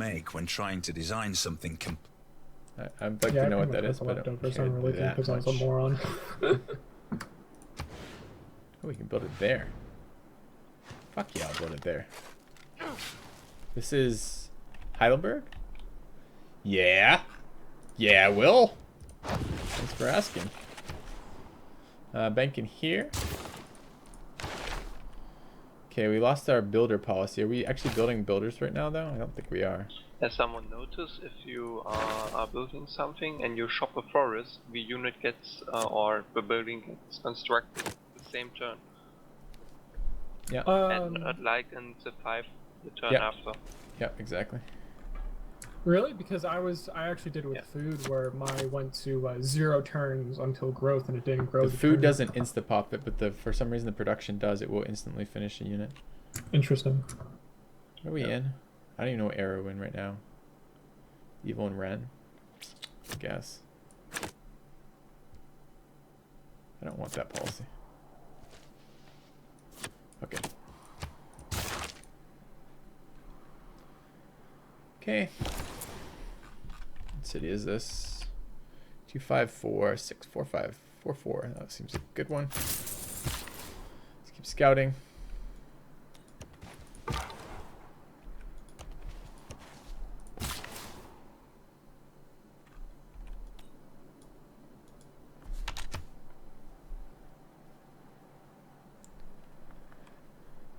make when trying to design something I'd like to know what that is, but I don't care really that because I was a much. moron. Oh, we can build it there. Fuck yeah, I'll build it there. This is Heidelberg? Yeah. Yeah, I will. Thanks for asking. Bank in here. Okay, we lost our builder policy. Are we actually building builders right now, though? I don't think we are. Has someone noticed if you are building something and you shop a forest, the unit gets, or the building gets constructed the same turn? Yeah. And not like in the 5, the turn after. Yeah, exactly. Really? Because I actually did it with food where my went to 0 turns until growth and it didn't grow. The food doesn't insta-pop it, but for some reason the production does. It will instantly finish a unit. Interesting. What are we in? I don't even know what era we're in right now. Evil and Ren. I guess. I don't want that policy. Okay. Okay. What city is this? 254 645 44. That seems a good one. Let's keep scouting.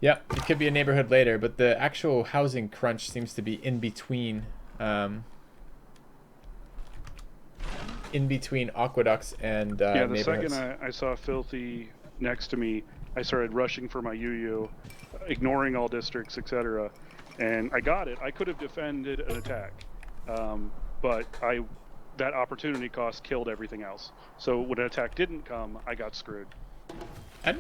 Yeah, it could be a neighborhood later, but the actual housing crunch seems to be in between aqueducts and yeah, the neighborhoods. second I saw Filthy next to me, I started rushing for my UU, ignoring all districts, etc. And I got it. I could have defended an attack, but that opportunity cost killed everything else. So when an attack didn't come, I got screwed. I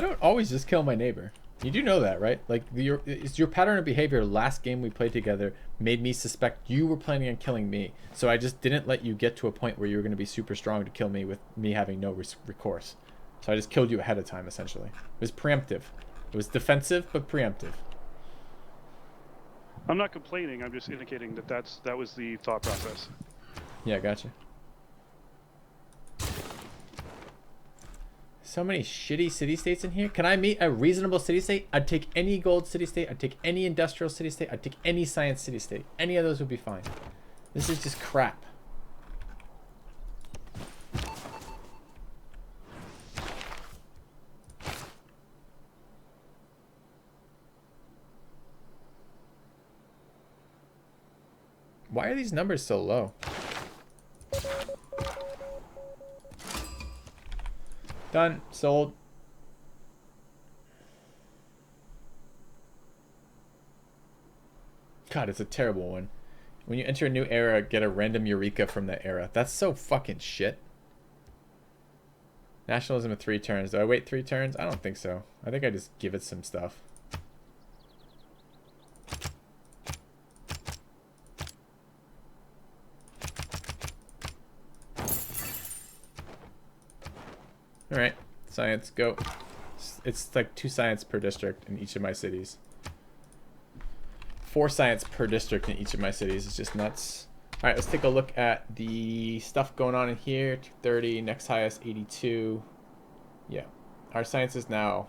don't always just kill my neighbor. You do know that, right? Like your pattern of behavior last game we played together made me suspect you were planning on killing me. So I just didn't let you get to a point where you were going to be super strong to kill me with me having no recourse. So I just killed you ahead of time, essentially. It was preemptive. It was defensive, but preemptive. I'm not complaining. I'm just indicating that was the thought process. Yeah, gotcha. So many shitty city-states in here. Can I meet a reasonable city-state? I'd take any gold city-state. I'd take any industrial city-state. I'd take any science city-state. Any of those would be fine. This is just crap. Why are these numbers so low? Done. Sold. God, it's a terrible one. When you enter a new era, get a random Eureka from that era. That's so fucking shit. Nationalism of 3 turns. Do I wait 3 turns? I don't think so. I think I just give it some stuff. Alright, science, go. It's like 2 science per district in each of my cities. 4 science per district in each of my cities. It's just nuts. Alright, let's take a look at the stuff going on in here. 230, next highest 82. Yeah, our science is now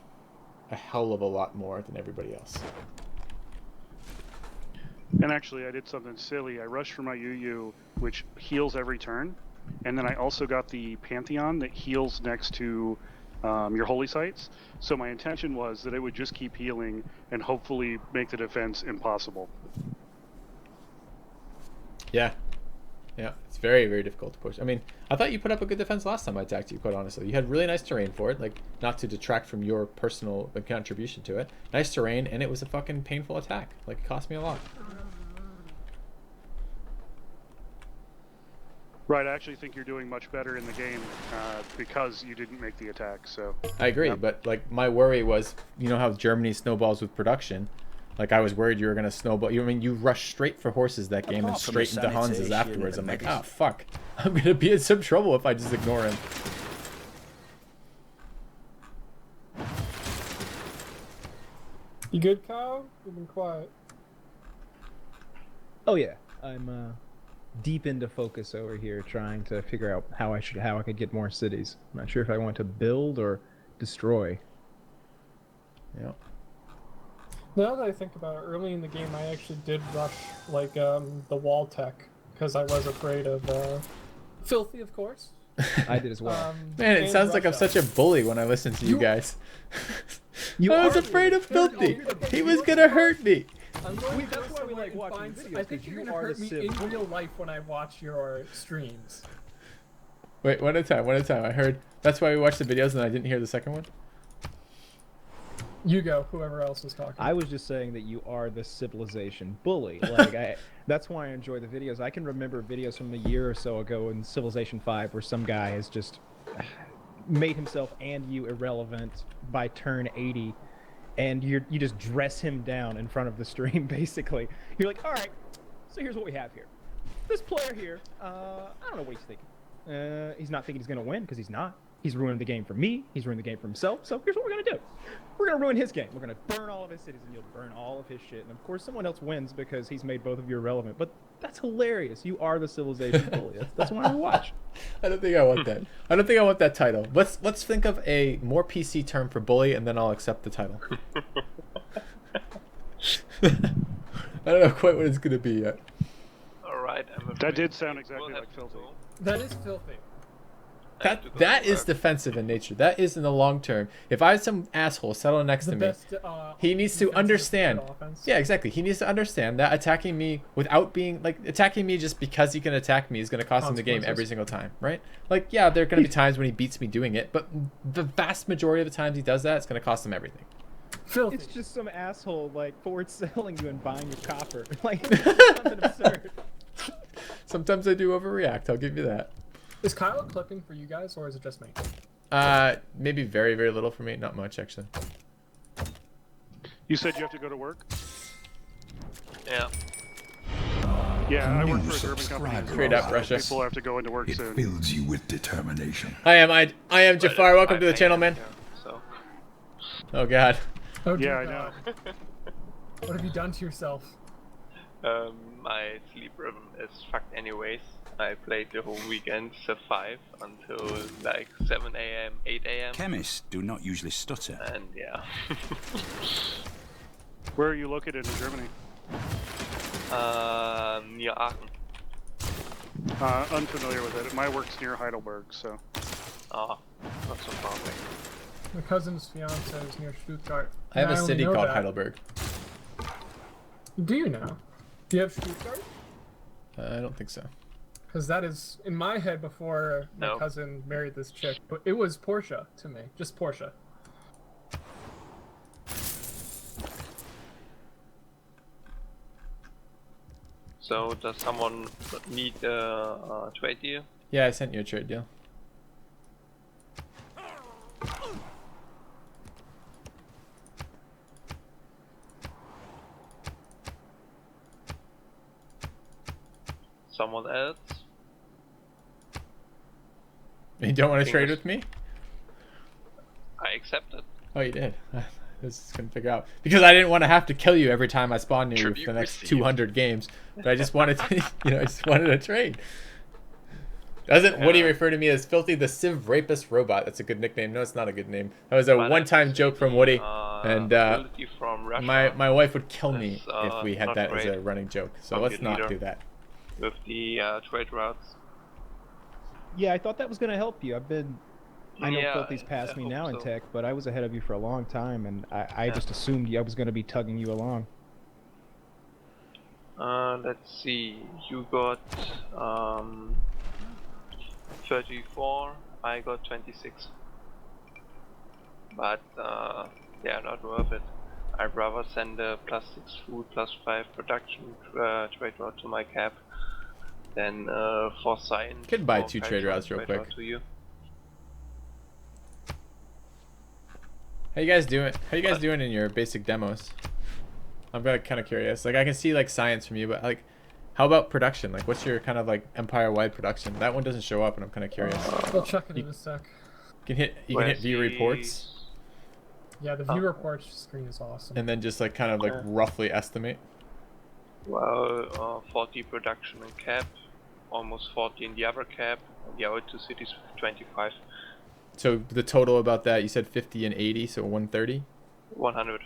a hell of a lot more than everybody else. And actually, I did something silly. I rushed for my UU, which heals every turn. And then I also got the Pantheon that heals next to your holy sites. So my intention was that it would just keep healing and hopefully make the defense impossible. Yeah. Yeah, it's very, very difficult to push. I mean, I thought you put up a good defense last time I attacked you, quite honestly. You had really nice terrain for it, like, not to detract from your personal contribution to it. Nice terrain, and it was a fucking painful attack. Like, it cost me a lot. Right, I actually think you're doing much better in the game because you didn't make the attack, so... I agree, but, like, my worry was, you know how Germany snowballs with production? Like, I was worried you were going to snowball. I mean, you rushed straight for horses that game and straight into Hans's afterwards. I'm like, oh, fuck. I'm going to be in some trouble if I just ignore him. You good, Kyle? You've been quiet. Oh yeah, I'm deep into focus over here, trying to figure out how I could get more cities. I'm not sure if I want to build or destroy. Yeah. Now that I think about it, early in the game, I actually did rush like the wall tech because I was afraid of Filthy, of course. I did as well. Man, it and sounds like I'm Russia. such a bully when I listen to you guys. You I was are afraid of You're Filthy. the- He was gonna hurt me. I'm going to that's go why we somewhere like and watching find- videos, I think 'cause you're you gonna are hurt the me Civ. in real life when I watch your streams. Wait, one at a time. One at a time. I heard. That's why we watched the videos, and I didn't hear the second one. You go. Whoever else was talking. I was just saying that you are the civilization bully. Like that's why I enjoy the videos. I can remember videos from a year or so ago in Civilization 5 where some guy has just made himself and you irrelevant by turn 80, and you just dress him down in front of the stream. Basically, you're like, all right, so here's what we have here. This player here, I don't know what he's thinking. He's not thinking he's gonna win because he's not. He's ruining the game for me. He's ruining the game for himself. So here's what we're gonna do. We're gonna ruin his game. We're gonna burn all of his cities, and you'll burn all of his shit. And of course, someone else wins because he's made both of you irrelevant. But that's hilarious. You are the civilization bully. That's why I watch. I don't think I want that. I don't think I want that title. Let's think of a more PC term for bully, and then I'll accept the title. I don't know quite what it's gonna be yet. Alright, I'm afraid That did sound we'll exactly have like to Filthy. go. That is Filthy. I have to go That to is work. defensive in nature. That is in the long term. If I had some asshole settle next The to me, best. he needs to defensive understand. offense. Yeah, exactly. He needs to understand that attacking me without being like attacking me just because he can attack me is going to cost him the game every Consequences. single time, right? Like, yeah, there are going to be times when he beats me doing it, but the vast majority of the times he does that, it's going to cost him everything. Filthy. It's just some asshole like forward selling you and buying your copper. Like it's something absurd. Sometimes I do overreact. I'll give you that. Is Kyle clipping for you guys, or is it just me? Maybe very, very little for me. Not much, actually. You said you have to go to work? Yeah. Yeah, I work New for a German company. subscriber. Straight up so Russia. People have to go into work It soon. fills you with determination. I am Jafar. But Welcome to the 5 channel, AM, man. yeah, so. Oh God. Oh, Yeah, dear I know. God. What have you done to yourself? My sleep rhythm is fucked anyways. I played the whole weekend, Civ 5, until like 7 AM, 8 AM, Chemists do not usually stutter. and yeah. Where are you located in Germany? Near Aachen. Unfamiliar with it. My work's near Heidelberg, so. Ah, not so far away. My cousin's fiance is near Stuttgart. I have And a only city know called that. Heidelberg. Do you now? Do you have Stuttgart? I don't think so. Because that is in my head before my No. cousin married this chick, but it was Porsche to me, just Porsche. So, does someone need a trade deal? Yeah, I sent you a trade deal. Someone else? You don't want to trade Fingers. with me? I accept it. Oh, you did. I was just gonna figure out because I didn't want to have to kill you every time I spawn near you for Tribute the next received. 200 games. But I just wanted to, I just wanted a trade. Doesn't Woody Yeah. refer to me as Filthy the Civ Rapist Robot? That's a good nickname. No, it's not a good name. That was a But one-time that's joke from Woody, and ability from Russia my wife would kill me is, if we had not that as great a running joke. So from let's your not leader. do that. with the trade routes. Yeah, I thought that was gonna help you. I know Yeah, Filthy's past I me hope now in so. tech, but I was ahead of you for a long time, and I Yeah. just assumed I was gonna be tugging you along. Let's see. You got 34. I got 26. But yeah, not worth it. I'd rather send a +6 food, +5 production trade route to my cap than for science. Could buy or 2 trade cultural routes real trade quick. route to you. How you guys doing? How you guys doing in your basic demos? I'm kind of curious. Like I can see like science from you, but like, how about production? Like, what's your kind of like empire-wide production? That one doesn't show up, and I'm kind of curious. I'll check it in a sec. You can hit view reports, Yeah, the view reports screen is awesome. and then just like kind of like roughly estimate. Well, 40 production in cap, almost 40 in the other cap, and the other two cities with 25. So the total about that, you said 50 and 80, so 130? 100.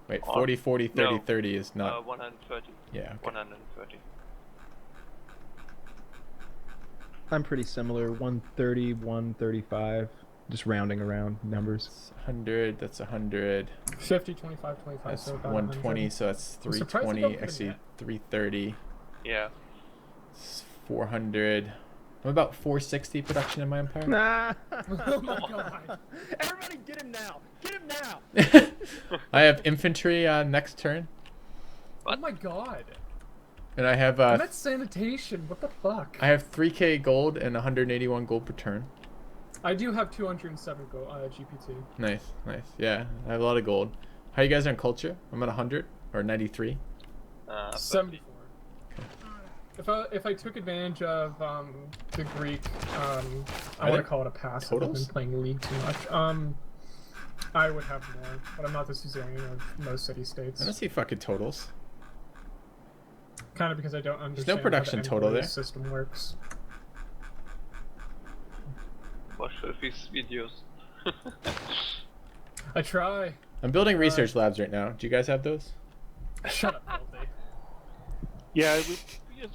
Wait, 40, 40, 30, No. 30 is not... 130. Yeah, okay. 130. I'm pretty similar. 130, 135. Just rounding around numbers. It's 100, that's 100. 50, 25, 25. That's so about 120, 100. so that's I'm surprised they 320, don't put it actually yet. 330. Yeah. It's 400. I'm about 460 production in my empire. Nah. Oh my god. Everybody get him now. Get him now. I have infantry next turn, Oh my god. and I have I'm at sanitation. What the fuck? I have 3k gold and 181 gold per turn. I do have 207 GPT. Nice, nice. Yeah, I have a lot of gold. How you guys on culture? I'm at 100 or 93. 74. If I took advantage of the Greek, I want to call it a passive. I've totals? been playing League too much. I would have more, but I'm not the Suzerain of most city states. I don't see fucking totals. Kind of because I don't understand production how the total envoy there. system works. Watch Filthy's videos. I try. I'm building research labs right now. Do you guys have those? Shut up, Filthy. Yeah,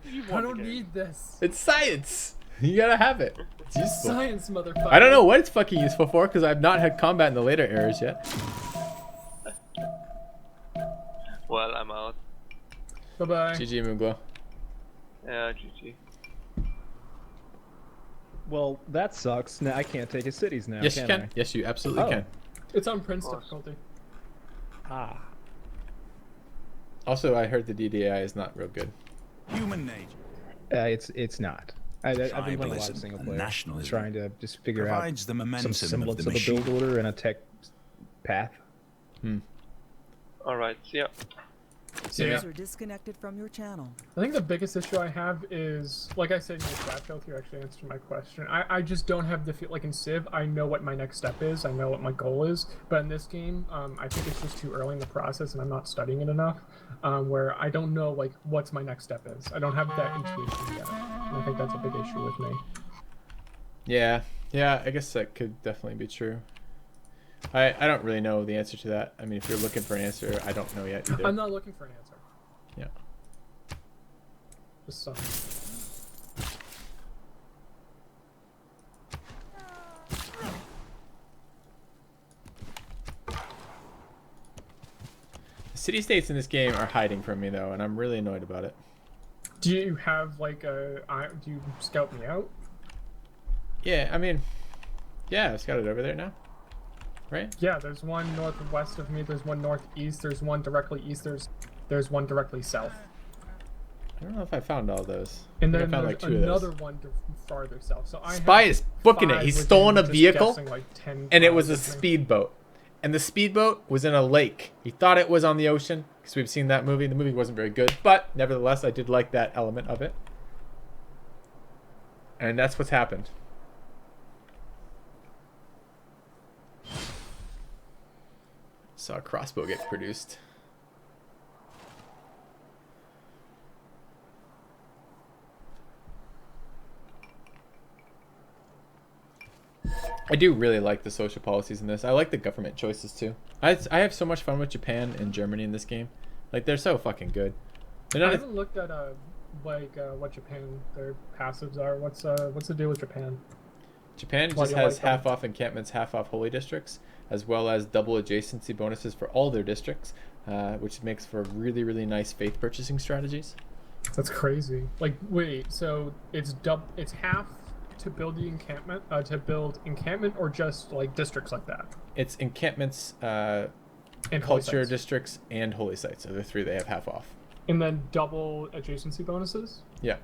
you've I won the don't game. need this. It's science. You gotta have it. It's useful. Science, motherfucker. I don't know what it's fucking useful for because I've not had combat in the later eras yet. Well, I'm out. Bye bye. GG Moonglow. Yeah, GG. Well, that sucks. Now I can't take his cities now. Yes, you can can. Yes, you absolutely Oh. can. It's on Prince Of course. difficulty. I? Ah. Also, I heard the DDI is not real good. Human nature It's not. I've been playing a lot of Tribalism single and player, nationalism trying to just figure out provides the momentum some of semblance the of a machine. build order and a tech path. Alright, see ya. So yeah, User disconnected from your channel. I think the biggest issue I have is, like I said in your chat, Filthy, you actually answered my question. I just don't have the feel, like in Civ, I know what my next step is, I know what my goal is, but in this game, I think it's just too early in the process and I'm not studying it enough, where I don't know, like, what's my next step is. I don't have that intuition yet, and I think that's a big issue with me. Yeah, I guess that could definitely be true. I don't really know the answer to that. I mean, if you're looking for an answer, I don't know yet either. I'm not looking for an answer. Yeah. Just some. City states in this game are hiding from me though, and I'm really annoyed about it. Do you have, like, do you scout me out? Yeah, I mean, yeah, I've got it over there now. Right? Yeah, there's one northwest of me, there's one northeast, there's one directly east, there's one directly south. I don't know if I found all those. And I think then I found there's like 2 of another those. one farther south. So I Spy have is booking it. 5 He's within stolen a just vehicle, guessing, like, 10 and it was a miles of me. speedboat. And the speedboat was in a lake. He thought it was on the ocean because we've seen that movie. The movie wasn't very good, but nevertheless, I did like that element of it. And that's what's happened. Saw a crossbow get produced. I do really like the social policies in this. I like the government choices too. I have so much fun with Japan and Germany in this game. Like, they're so fucking good. They're I not. haven't looked at what Japan their passives are. What's the deal with Japan? Japan Why just do you has like them? half off encampments, half off holy districts, as well as double adjacency bonuses for all their districts, which makes for really, really nice faith purchasing strategies. That's crazy. Like, wait, so it's half to build the encampment, or just like districts like that? It's encampments, And holy culture sites. districts, and holy sites. So the 3 they have half off. And then double adjacency bonuses? Yeah.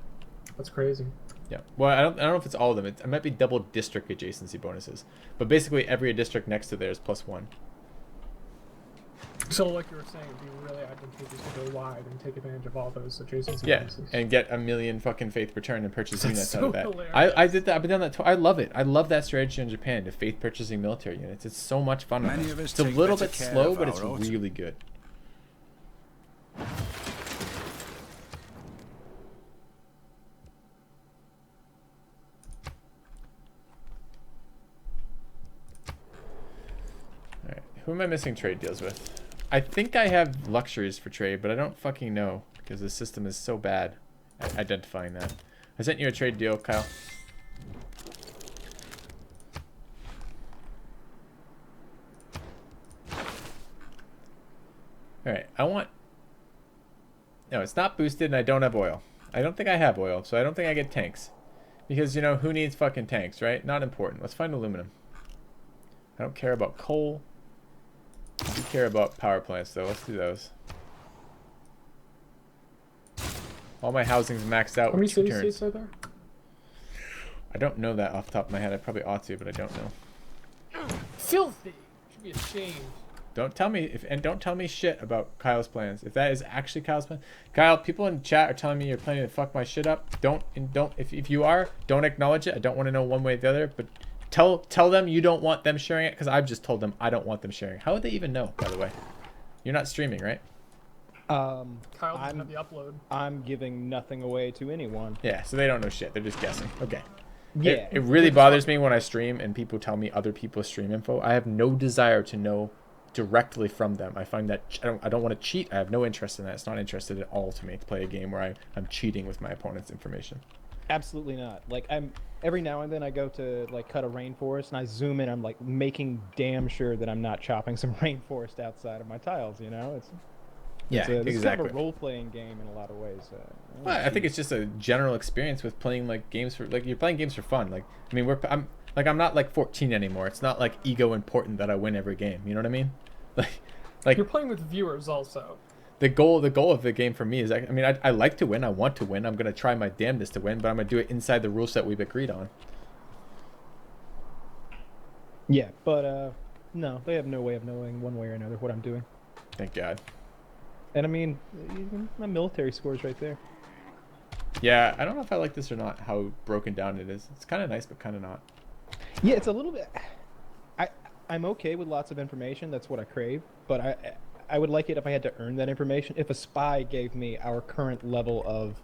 That's crazy. Yeah. Well, I don't know if it's all of them. It might be double district adjacency bonuses, but basically every district next to there is +1. So, like you were saying, it'd be really advantageous to go wide and take advantage of all those adjacency Yeah, bonuses. and get 1,000,000 fucking faith per turn and purchase That's units so out of that. hilarious. I did that. I've been doing that. I love it. I love that strategy in Japan to faith purchasing military units. It's so much fun. Many of us It's a take little better bit care slow, of but it's our autumn. really good. Who am I missing trade deals with? I think I have luxuries for trade, but I don't fucking know because the system is so bad at identifying that. I sent you a trade deal, Kyle. Alright, I want... No, it's not boosted and I don't have oil. I don't think I have oil, so I don't think I get tanks. Because, you know, who needs fucking tanks, right? Not important. Let's find aluminum. I don't care about coal. I do care about power plants, though. Let's do those. All my housing's maxed out. How many with 2 city turns. states are there? I don't know that off the top of my head. I probably ought to, but I don't know. Filthy! Should be ashamed. Don't tell me don't tell me shit about Kyle's plans. If that is actually Kyle's plan, Kyle, people in chat are telling me you're planning to fuck my shit up. If you are, don't acknowledge it. I don't want to know one way or the other. But tell them you don't want them sharing it because I've just told them I don't want them sharing. How would they even know? By the way, you're not streaming, right? Kyle doesn't have the upload. I'm giving nothing away to anyone. Yeah, so they don't know shit. They're just guessing. Okay. Yeah. It really bothers me when I stream and people tell me other people's stream info. I have no desire to know directly from them. I find that I don't want to cheat. I have no interest in that. It's not interested at all to me to play a game where I'm cheating with my opponent's information. Absolutely not. Like, I'm every now and then I go to like cut a rainforest and I zoom in. I'm like making damn sure that I'm not chopping some rainforest outside of my tiles. You know, Yeah, this is kind exactly. of a role-playing game in a lot of ways. Well, I think it's just a general experience with playing like games for like you're playing games for fun. Like I mean, I'm not like 14 anymore. It's not like ego important that I win every game. You know what I mean? Like You're playing with viewers also. the goal of the game for me is I like to win. I want to win. I'm gonna try my damnedest to win, but I'm gonna do it inside the rule set we've agreed on. Yeah, but no, they have no way of knowing one way or another what I'm doing. Thank God. And I mean, even my military score's right there. Yeah, I don't know if I like this or not. How broken down it is. It's kind of nice, but kind of not. Yeah, it's a little bit. I'm okay with lots of information. That's what I crave. But I would like it if I had to earn that information. If a spy gave me our current level of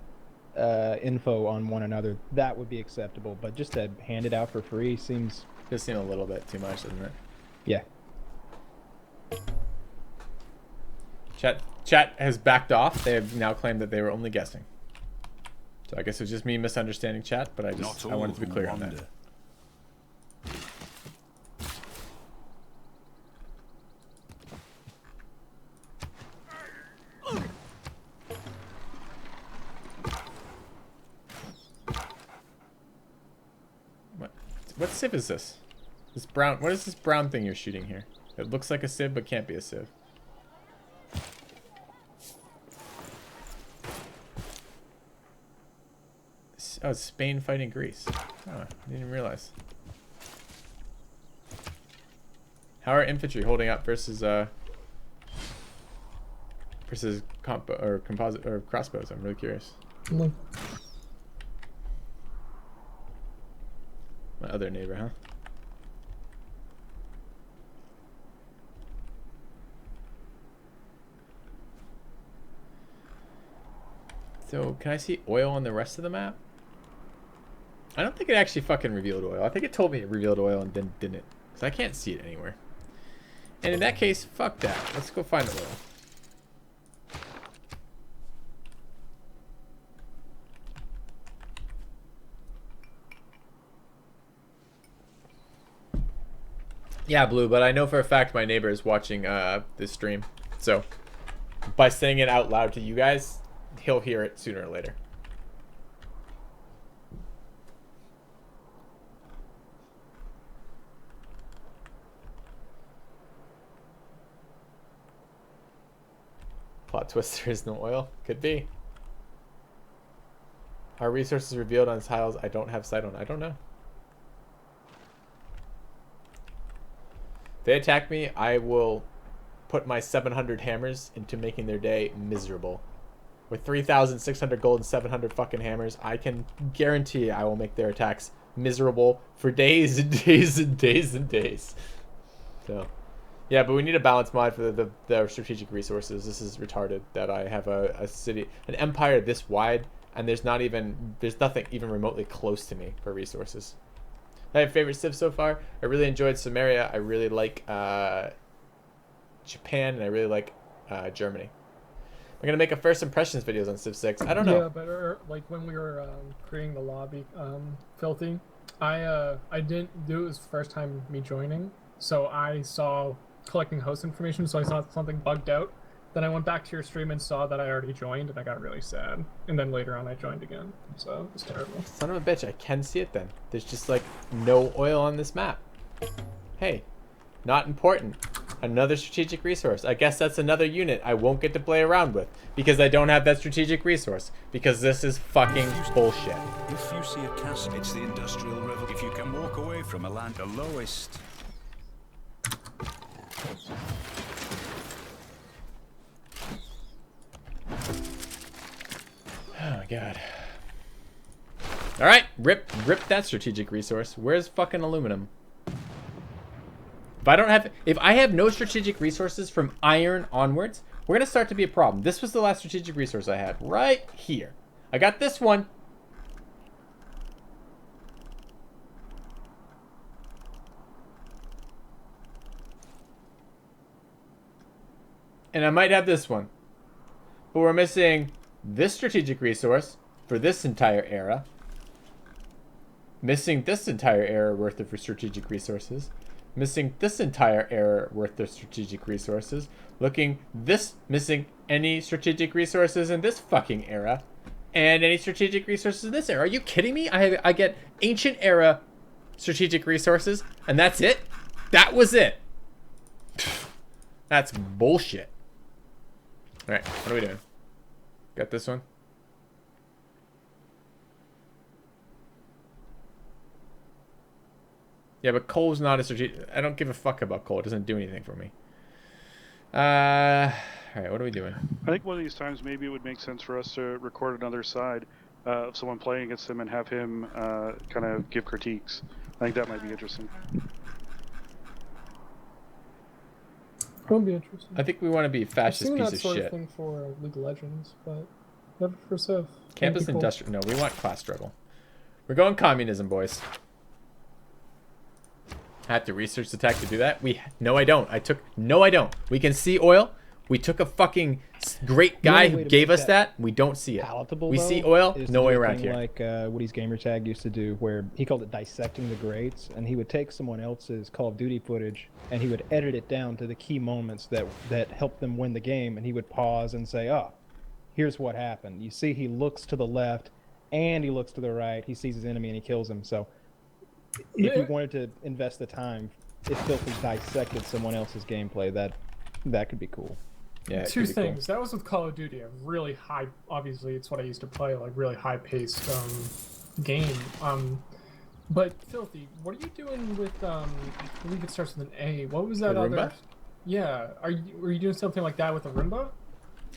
info on one another, that would be acceptable. But just to hand it out for free seems... Does seem a little bit too much, doesn't it? Yeah. Chat has backed off. They have now claimed that they were only guessing. So I guess it was just me misunderstanding chat, but I wanted to be clear on that. What civ is this? This brown. What is this brown thing you're shooting here? It looks like a civ, but can't be a civ. Oh, it's Spain fighting Greece. Oh, I didn't even realize. How are infantry holding up versus composite or crossbows? I'm really curious. No. My other neighbor, huh? So, can I see oil on the rest of the map? I don't think it actually fucking revealed oil. I think it told me it revealed oil and then didn't. Because I can't see it anywhere. And in that case, fuck that. Let's go find oil. Yeah, Blue, but I know for a fact my neighbor is watching this stream. So, by saying it out loud to you guys, he'll hear it sooner or later. Plot twist, there is no oil. Could be. Are resources revealed on tiles I don't have sight on? I don't know. If they attack me, I will put my 700 hammers into making their day miserable. With 3,600 gold and 700 fucking hammers, I can guarantee I will make their attacks miserable for days and days and days and days. So, yeah, but we need a balance mod for the strategic resources. This is retarded that I have a city, an empire this wide, and there's nothing even remotely close to me for resources. I have favorite civ so far. I really enjoyed Samaria. I really like Japan, and I really like Germany. I'm gonna make a first impressions videos on Civ 6. I don't know. Yeah, but like when we were creating the lobby, Filthy, I didn't do it. Was the first time me joining, so I saw collecting host information, so I saw something bugged out. Then I went back to your stream and saw that I already joined, and I got really sad. And then later on, I joined again, so it was terrible. Son of a bitch, I can see it then. There's just like no oil on this map. Hey, not important. Another strategic resource. I guess that's another unit I won't get to play around with because I don't have that strategic resource. Because this is fucking bullshit. If you see a castle, it's the Industrial Revolution. If you can walk away from a land, the lowest. Oh my god. All right, rip that strategic resource. Where's fucking aluminum? If I have no strategic resources from iron onwards, we're gonna start to be a problem. This was the last strategic resource I had, right here. I got this one. And I might have this one. But we're missing this strategic resource for this entire era. Missing this entire era worth of strategic resources. Missing this entire era worth of strategic resources. Missing any strategic resources in this fucking era. And any strategic resources in this era. Are you kidding me? I get ancient era strategic resources, and that's it? That was it. That's bullshit. Alright, what are we doing? Got this one? Yeah, but coal's not a strategic... I don't give a fuck about coal. It doesn't do anything for me. Alright, what are we doing? I think one of these times maybe it would make sense for us to record another side of someone playing against him and have him kind of give critiques. I think that might be interesting. That would be interesting. I think we want to be a fascist I've seen piece that of sort shit. of thing for League of Legends, but never for Civ. Campus industrial... No, we want class struggle. We're going communism, boys. I have to research the tech to do that? No, I don't. No, I don't. We can see oil. We took a fucking great guy who gave us that. We don't see it. Palatable, We though, see oil. is to No do way a around thing here. Like Woody's gamertag used to do, where he called it dissecting the grades, and he would take someone else's Call of Duty footage and he would edit it down to the key moments that helped them win the game, and he would pause and say, "Oh, here's what happened." You see, he looks to the left and he looks to the right. He sees his enemy and he kills him. So, if you wanted to invest the time, if Filthy dissected someone else's gameplay, that could be cool. Yeah, Two things. That was with Call of Duty, a really high. Obviously, it's what I used to play, like really high-paced game. But Filthy, what are you doing with? I believe it starts with an A. What was that Roomba? other? Yeah, were you doing something like that with a Roomba?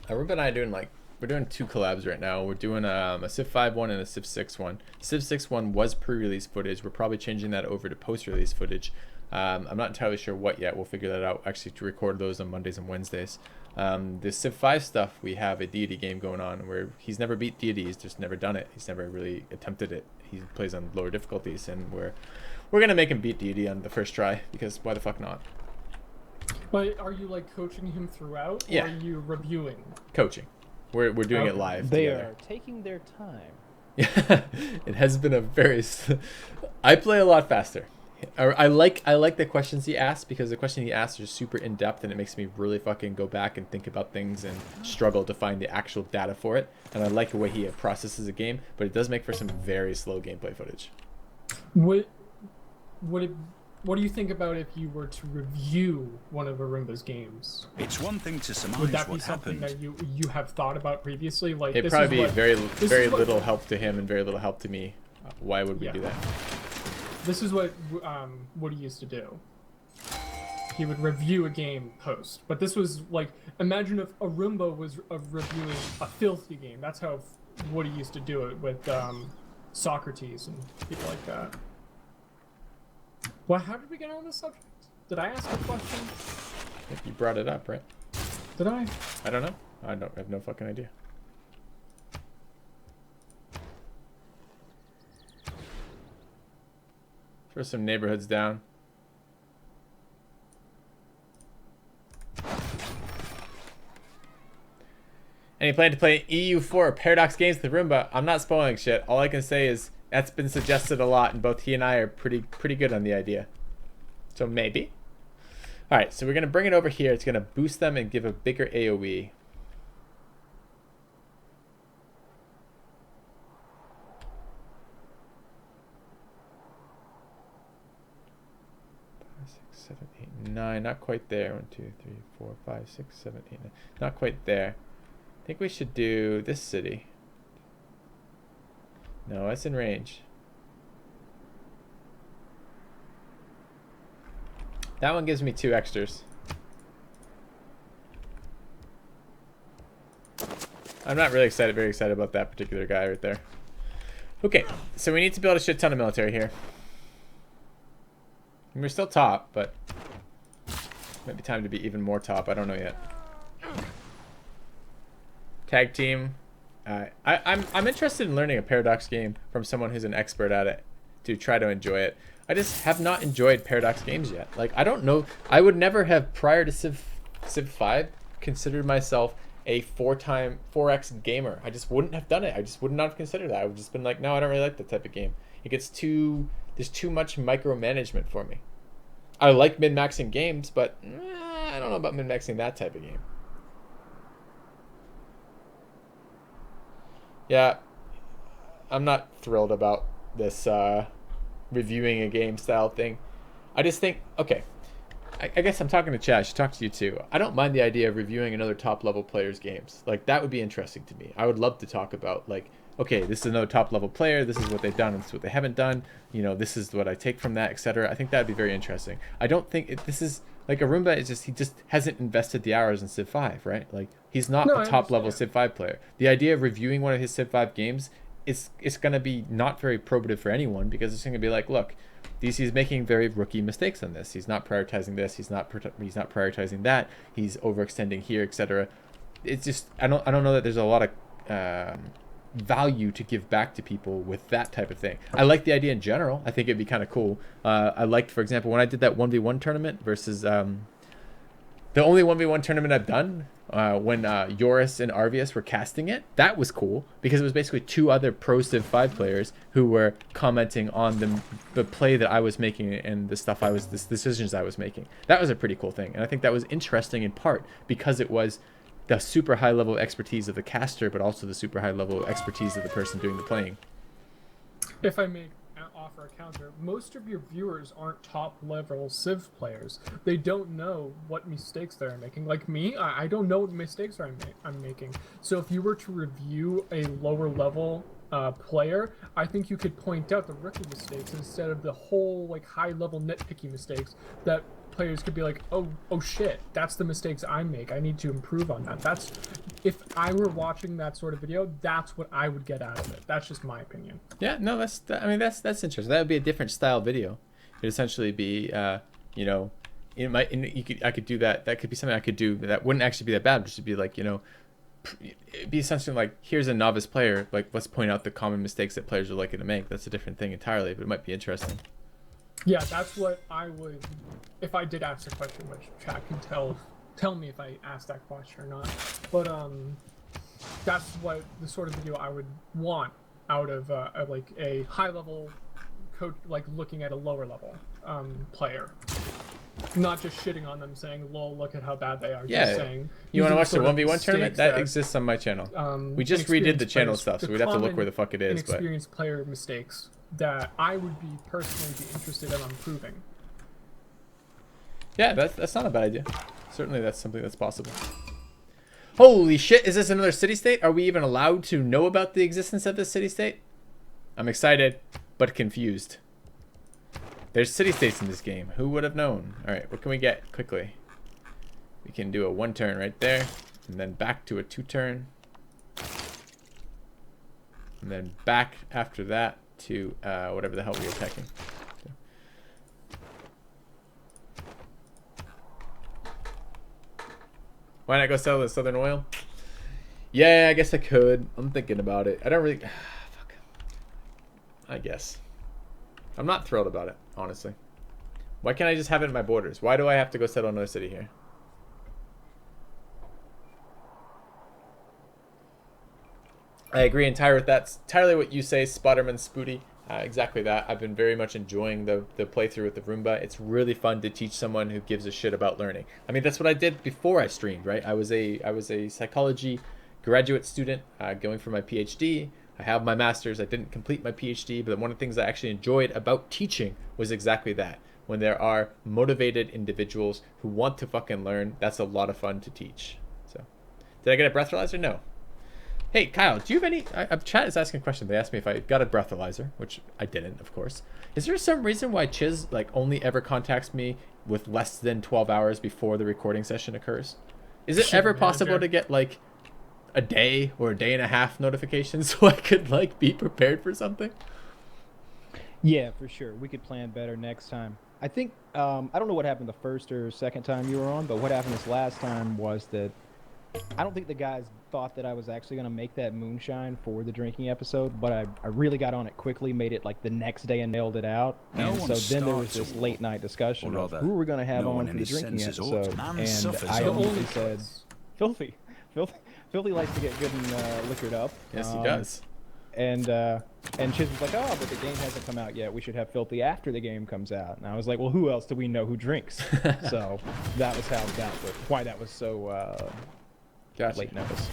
Aruba and I are doing we're doing 2 collabs right now. We're doing a Civ 5 one and a Civ 6 one. Civ 6 one was pre-release footage. We're probably changing that over to post-release footage. I'm not entirely sure what yet. We'll figure that out actually to record those on Mondays and Wednesdays. The Civ 5 stuff, we have a deity game going on where he's never beat deity. He's just never done it. He's never really attempted it. He plays on lower difficulties, and we're gonna make him beat deity on the first try because why the fuck not? But are you like coaching him throughout, Yeah. or are you reviewing? Coaching. We're doing it Okay. live They together. are taking their time. Yeah, it has been a very. I play a lot faster. I like the questions he asks because the question he asks are super in depth and it makes me really fucking go back and think about things and struggle to find the actual data for it. And I like the way he processes a game, but it does make for some very slow gameplay footage. What do you think about if you were to review one of Arumba's games? It's one thing to surmise Would that be what something happened. that you have thought about previously? Like It'd this probably is be what, very little help to him and very little help to me. Why would we Yeah. do that? This is what Woody used to do. He would review a game post, but this was like, imagine if Arumba was reviewing a Filthy game. That's how Woody used to do it with Socrates and people like that. Well, how did we get on this subject? Did I ask a question? I think you brought it up, right? Did I? I don't know. I have no fucking idea. For some neighborhoods down. Any plan to play EU4 or Paradox games with Roomba? I'm not spoiling shit. All I can say is that's been suggested a lot, and both he and I are pretty good on the idea. So maybe. All right, so we're gonna bring it over here. It's gonna boost them and give a bigger AOE. Seven, 8, 9. Not quite there. 1, 2, 3, 4, 5, 6, 7, 8, 9. Not quite there. I think we should do this city. No, that's in range. That one gives me 2 extras. I'm not really very excited about that particular guy right there. Okay, so we need to build a shit ton of military here. And we're still top, but might be time to be even more top. I don't know yet. Tag team. I'm interested in learning a Paradox game from someone who's an expert at it to try to enjoy it. I just have not enjoyed Paradox games yet. Like, I don't know. I would never have, prior to Civ 5, considered myself a 4x gamer. I just wouldn't have done it. I just would not have considered that. I would just been like, no, I don't really like that type of game. It gets there's too much micromanagement for me. I like min-maxing games, but I don't know about min-maxing that type of game. Yeah, I'm not thrilled about this reviewing a game style thing. I just think, okay, I guess I'm talking to Chad. I should talk to you too. I don't mind the idea of reviewing another top level player's games. Like, that would be interesting to me. I would love to talk about, like, okay, this is another top level player. This is what they've done. This is what they haven't done. You know, this is what I take from that, etc. I think that'd be very interesting. I don't think this is like Arumba is just, he just hasn't invested the hours in Civ 5, right? Like, he's not a top level Civ 5 player. The idea of reviewing one of his Civ 5 games it's going to be not very probative for anyone, because it's going to be like, look, DC's making very rookie mistakes on this. He's not prioritizing this. He's not prioritizing that. He's overextending here, etc. It's just, I don't know that there's a lot of value to give back to people with that type of thing. I like the idea in general. I think it'd be kind of cool. I liked, for example, when I did that 1v1 tournament versus the only 1v1 tournament I've done when Joris and Arvius were casting it. That was cool because it was basically 2 other pro Civ 5 players who were commenting on the play that I was making and the decisions I was making. That was a pretty cool thing, and I think that was interesting in part because it was the super high level expertise of the caster, but also the super high level expertise of the person doing the playing. If I may offer a counter, most of your viewers aren't top level Civ players. They don't know what mistakes they're making. Like me, I don't know what mistakes I'm making. So if you were to review a lower level player, I think you could point out the rookie mistakes instead of the whole like high level nitpicky mistakes that players could be like, oh shit, that's the mistakes I make. I need to improve on that. That's, if I were watching that sort of video, that's what I would get out of it. That's just my opinion. Yeah, no, that's interesting. That would be a different style video. It'd essentially be, you know, I could do that. That could be something I could do that wouldn't actually be that bad. Just to be like, you know, it'd be essentially like, here's a novice player. Like, let's point out the common mistakes that players are likely to make. That's a different thing entirely, but it might be interesting. Yeah, that's what I would, if I did ask a question, which chat can tell me if I asked that question or not. But that's what the sort of video I would want out of like a high level coach, like looking at a lower level player, not just shitting on them saying, "Lol, look at how bad they are." Yeah. Just saying, you want to watch the 1v1 tournament? That exists on my channel. We just redid the channel stuff, so we'd have to look where the fuck it is. But inexperienced player mistakes that I would be personally interested in improving. Yeah, that's not a bad idea. Certainly that's something that's possible. Holy shit, is this another city-state? Are we even allowed to know about the existence of this city-state? I'm excited, but confused. There's city-states in this game. Who would have known? Alright, what can we get quickly? We can do a 1-turn right there, and then back to a 2-turn. And then back after that to whatever the hell we were attacking. Why not go sell the Southern Oil? Yeah, I guess I could. I'm thinking about it. I don't really... fuck. I guess. I'm not thrilled about it, honestly. Why can't I just have it in my borders? Why do I have to go settle another city here? I agree entirely with that. It's entirely what you say, Spotterman Spooty. Exactly that. I've been very much enjoying the playthrough with the Roomba. It's really fun to teach someone who gives a shit about learning. I mean, that's what I did before I streamed, right? I was a psychology graduate student going for my PhD. I have my master's. I didn't complete my PhD, but one of the things I actually enjoyed about teaching was exactly that. When there are motivated individuals who want to fucking learn, that's a lot of fun to teach. So, did I get a breathalyzer? No. Hey, Kyle, do you have any... chat is asking a question. They asked me if I got a breathalyzer, which I didn't, of course. Is there some reason why Chiz like only ever contacts me with less than 12 hours before the recording session occurs? Is it ever possible to get like a day or a day and a half notification so I could like be prepared for something? Yeah, for sure. We could plan better next time. I think I don't know what happened the first or second time you were on, but what happened this last time was that I don't think the guys thought that I was actually going to make that moonshine for the drinking episode, but I really got on it quickly, made it like the next day and nailed it out. No And one so then there was starts this a late night discussion or of rather, who we're going to have no on one for in the his drinking senses episode. ought. Man And suffers I only immediately said, Filthy likes to get good and liquored up. Yes, he does. And Chiz was like, oh, but the game hasn't come out yet. We should have Filthy after the game comes out. And I was like, well, who else do we know who drinks? So that was why that was so Gotcha. late notice.